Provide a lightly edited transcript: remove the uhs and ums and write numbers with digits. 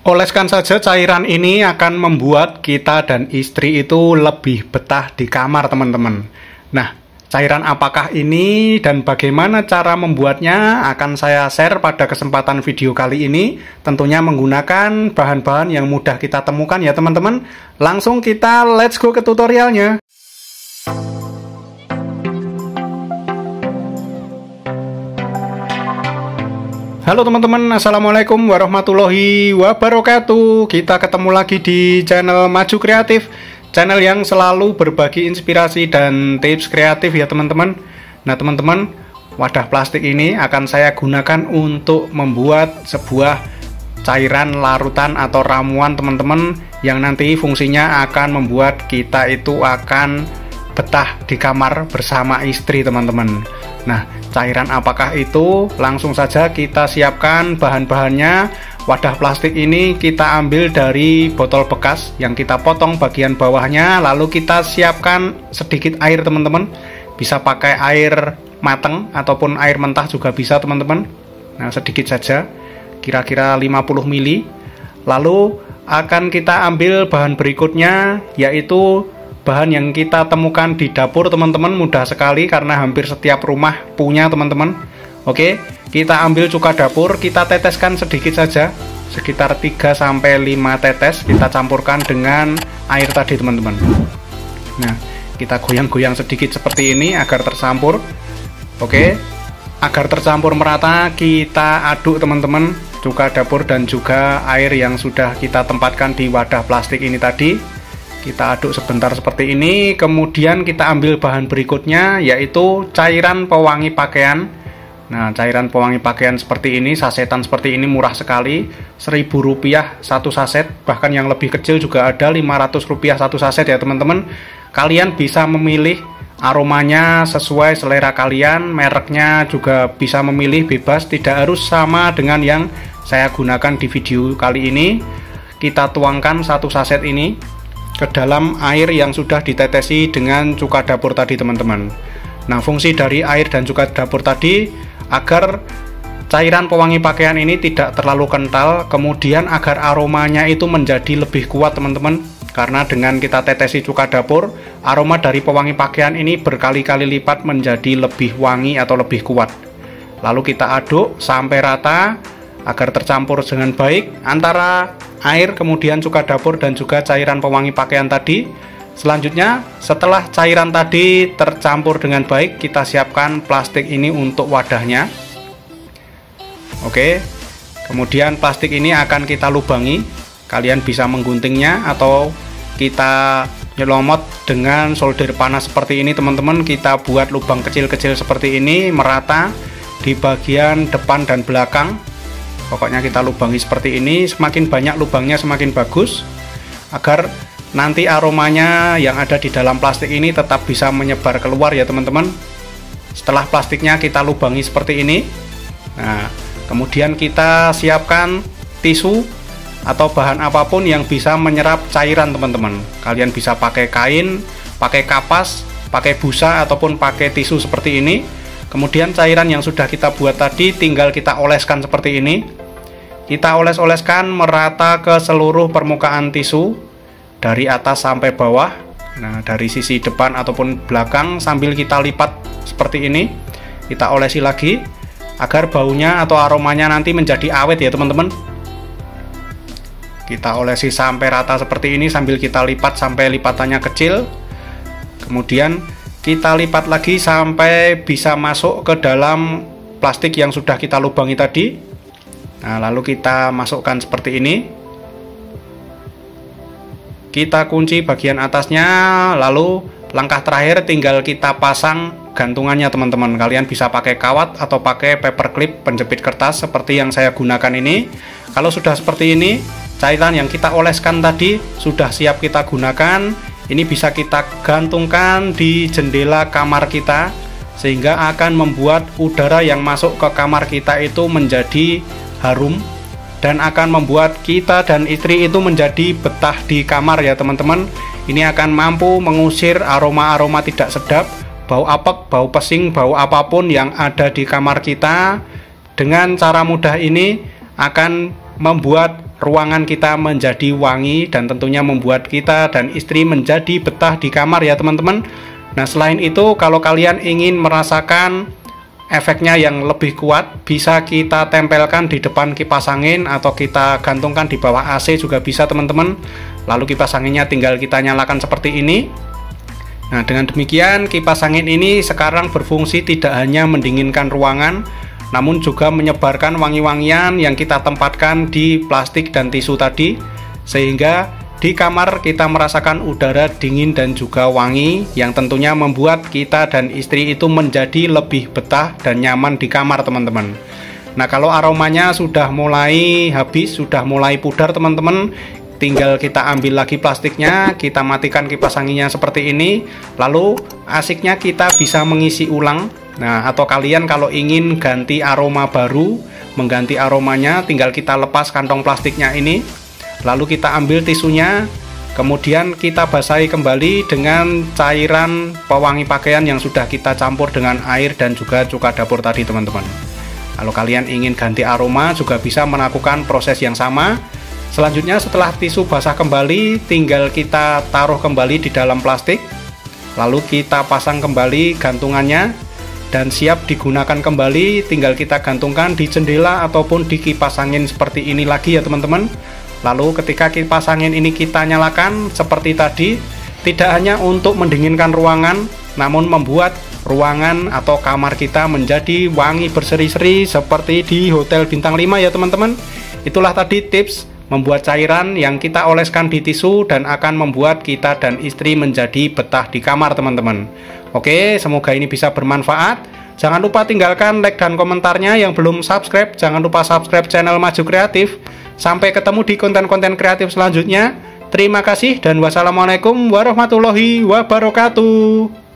Oleskan saja cairan ini akan membuat kita dan istri itu lebih betah di kamar, teman-teman. Nah, cairan apakah ini dan bagaimana cara membuatnya akan saya share pada kesempatan video kali ini. Tentunya menggunakan bahan-bahan yang mudah kita temukan ya teman-teman. Langsung kita let's go ke tutorialnya. Halo teman-teman, assalamualaikum warahmatullahi wabarakatuh. Kita ketemu lagi di channel Maju Kreatif, channel yang selalu berbagi inspirasi dan tips kreatif ya teman-teman. Nah teman-teman, wadah plastik ini akan saya gunakan untuk membuat sebuah cairan larutan atau ramuan teman-teman, yang nanti fungsinya akan membuat kita itu akan betah di kamar bersama istri teman-teman. Nah, cairan apakah itu? Langsung saja kita siapkan bahan-bahannya. Wadah plastik ini kita ambil dari botol bekas yang kita potong bagian bawahnya, lalu kita siapkan sedikit air teman-teman. Bisa pakai air mateng ataupun air mentah juga bisa teman-teman. Nah, sedikit saja, kira-kira 50 ml. Lalu akan kita ambil bahan berikutnya, yaitu bahan yang kita temukan di dapur teman-teman. Mudah sekali karena hampir setiap rumah punya teman-teman. Oke, kita ambil cuka dapur, kita teteskan sedikit saja, sekitar 3-5 tetes. Kita campurkan dengan air tadi teman-teman. Nah, kita goyang-goyang sedikit seperti ini agar tercampur. Oke, agar tercampur merata kita aduk teman-teman, cuka dapur dan juga air yang sudah kita tempatkan di wadah plastik ini tadi. Kita aduk sebentar seperti ini, kemudian kita ambil bahan berikutnya, yaitu cairan pewangi pakaian. Nah, cairan pewangi pakaian seperti ini, sasetan seperti ini, murah sekali, Rp1.000 satu saset, bahkan yang lebih kecil juga ada Rp500 satu saset ya teman-teman. Kalian bisa memilih aromanya sesuai selera kalian, mereknya juga bisa memilih bebas, tidak harus sama dengan yang saya gunakan di video kali ini. Kita tuangkan satu saset ini ke dalam air yang sudah ditetesi dengan cuka dapur tadi teman-teman. Nah, fungsi dari air dan cuka dapur tadi agar cairan pewangi pakaian ini tidak terlalu kental, kemudian agar aromanya itu menjadi lebih kuat teman-teman. Karena dengan kita tetesi cuka dapur, aroma dari pewangi pakaian ini berkali-kali lipat menjadi lebih wangi atau lebih kuat. Lalu kita aduk sampai rata agar tercampur dengan baik antara air, kemudian cuka dapur dan juga cairan pewangi pakaian tadi. Selanjutnya, setelah cairan tadi tercampur dengan baik, kita siapkan plastik ini untuk wadahnya. Oke, kemudian plastik ini akan kita lubangi. Kalian bisa mengguntingnya atau kita nyelomot dengan solder panas seperti ini teman-teman. Kita buat lubang kecil-kecil seperti ini, merata di bagian depan dan belakang. Pokoknya kita lubangi seperti ini, semakin banyak lubangnya semakin bagus, agar nanti aromanya yang ada di dalam plastik ini tetap bisa menyebar keluar ya teman-teman. Setelah plastiknya kita lubangi seperti ini, nah kemudian kita siapkan tisu atau bahan apapun yang bisa menyerap cairan teman-teman. Kalian bisa pakai kain, pakai kapas, pakai busa ataupun pakai tisu seperti ini. Kemudian cairan yang sudah kita buat tadi tinggal kita oleskan seperti ini. Kita oles-oleskan merata ke seluruh permukaan tisu dari atas sampai bawah. Nah, dari sisi depan ataupun belakang sambil kita lipat seperti ini. Kita olesi lagi agar baunya atau aromanya nanti menjadi awet ya teman-teman. Kita olesi sampai rata seperti ini sambil kita lipat sampai lipatannya kecil. Kemudian kita lipat lagi sampai bisa masuk ke dalam plastik yang sudah kita lubangi tadi. Nah, lalu kita masukkan seperti ini. Kita kunci bagian atasnya, lalu langkah terakhir tinggal kita pasang gantungannya teman-teman. Kalian bisa pakai kawat atau pakai paper clip penjepit kertas seperti yang saya gunakan ini. Kalau sudah seperti ini, cairan yang kita oleskan tadi sudah siap kita gunakan. Ini bisa kita gantungkan di jendela kamar kita, sehingga akan membuat udara yang masuk ke kamar kita itu menjadi harum, dan akan membuat kita dan istri itu menjadi betah di kamar ya teman-teman. Ini akan mampu mengusir aroma-aroma tidak sedap, bau apek, bau pesing, bau apapun yang ada di kamar kita. Dengan cara mudah ini akan membuat ruangan kita menjadi wangi dan tentunya membuat kita dan istri menjadi betah di kamar ya teman-teman. Nah, selain itu kalau kalian ingin merasakan efeknya yang lebih kuat, bisa kita tempelkan di depan kipas angin atau kita gantungkan di bawah AC juga bisa teman-teman. Lalu kipas anginnya tinggal kita nyalakan seperti ini. Nah, dengan demikian kipas angin ini sekarang berfungsi tidak hanya mendinginkan ruangan, namun juga menyebarkan wangi-wangian yang kita tempatkan di plastik dan tisu tadi, sehingga di kamar kita merasakan udara dingin dan juga wangi yang tentunya membuat kita dan istri itu menjadi lebih betah dan nyaman di kamar teman-teman. Nah, kalau aromanya sudah mulai habis, sudah mulai pudar teman-teman, tinggal kita ambil lagi plastiknya, kita matikan kipas anginnya seperti ini, lalu asiknya kita bisa mengisi ulang. Nah, atau kalian kalau ingin ganti aroma baru, mengganti aromanya, tinggal kita lepas kantong plastiknya ini, lalu kita ambil tisunya, kemudian kita basahi kembali dengan cairan pewangi pakaian yang sudah kita campur dengan air dan juga cuka dapur tadi teman-teman. Kalau kalian ingin ganti aroma juga bisa melakukan proses yang sama. Selanjutnya setelah tisu basah kembali, tinggal kita taruh kembali di dalam plastik, lalu kita pasang kembali gantungannya dan siap digunakan kembali. Tinggal kita gantungkan di jendela ataupun di kipas angin seperti ini lagi ya teman-teman. Lalu ketika kipas angin ini kita nyalakan seperti tadi, tidak hanya untuk mendinginkan ruangan, namun membuat ruangan atau kamar kita menjadi wangi berseri-seri seperti di hotel bintang 5 ya teman-teman. Itulah tadi tips membuat cairan yang kita oleskan di tisu dan akan membuat kita dan istri menjadi betah di kamar teman-teman. Oke, semoga ini bisa bermanfaat. Jangan lupa tinggalkan like dan komentarnya. Yang belum subscribe, jangan lupa subscribe channel Maju Kreatif. Sampai ketemu di konten-konten kreatif selanjutnya. Terima kasih dan wassalamualaikum warahmatullahi wabarakatuh.